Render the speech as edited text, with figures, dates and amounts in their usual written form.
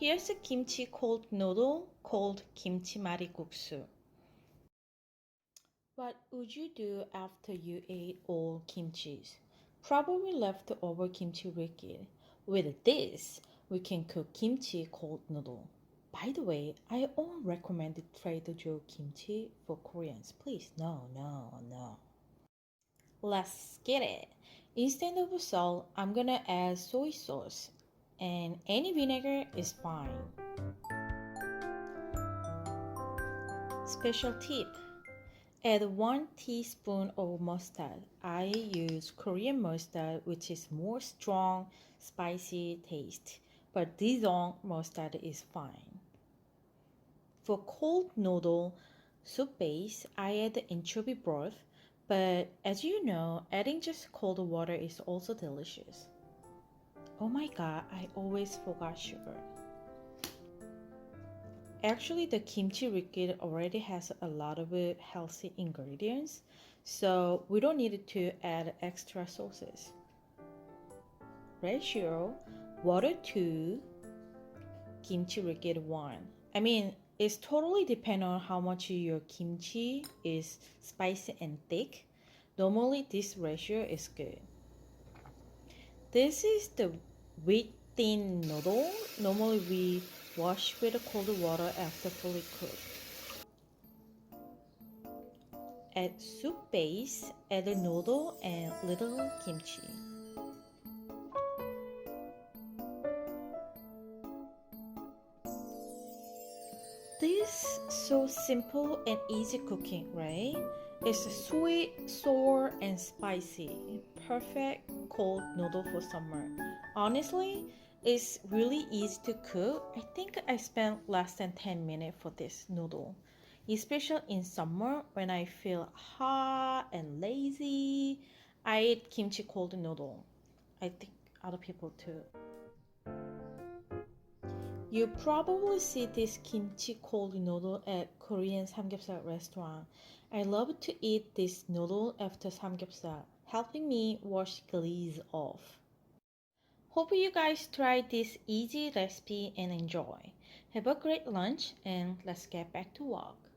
Here's a kimchi cold noodle called 김치말이 국수. What would you do after you ate all kimchis? Probably leftover kimchi liquid. With this, we can cook kimchi cold noodle. By the way, I won't recommend Trader Joe kimchi for Koreans. Please, no, no, no. Let's get it. Instead of salt, I'm gonna add soy sauce, and any vinegar is fine. Special tip: add 1 teaspoon of mustard. I use Korean mustard, which is more strong, spicy taste, but Dijon mustard is fine. For cold noodle soup base, I add anchovy broth, but as you know, adding just cold water is also delicious. Oh my god, I always forgot sugar. Actually, the kimchi liquid already has a lot of healthy ingredients, so we don't need to add extra sauces. Ratio: water 2, kimchi liquid 1. I mean, it's totally depend on how much your kimchi is spicy and thick. Normally, this ratio is good. This is the wheat thin noodle. Normally, we wash with cold water after fully cooked. Add soup base, add the noodle and little kimchi. This so simple and easy cooking, right? It's sweet, sour, and spicy. Perfect cold noodle for summer. Honestly, it's really easy to cook. I think I spent less than 10 minutes for this noodle. Especially in summer when I feel hot and lazy, I eat kimchi cold noodle. I think other people too. You probably see this kimchi cold noodle at Korean samgyeopsal restaurant. I love to eat this noodle after samgyeopsal, helping me wash grease off. Hope you guys try this easy recipe and enjoy. Have a great lunch and let's get back to work.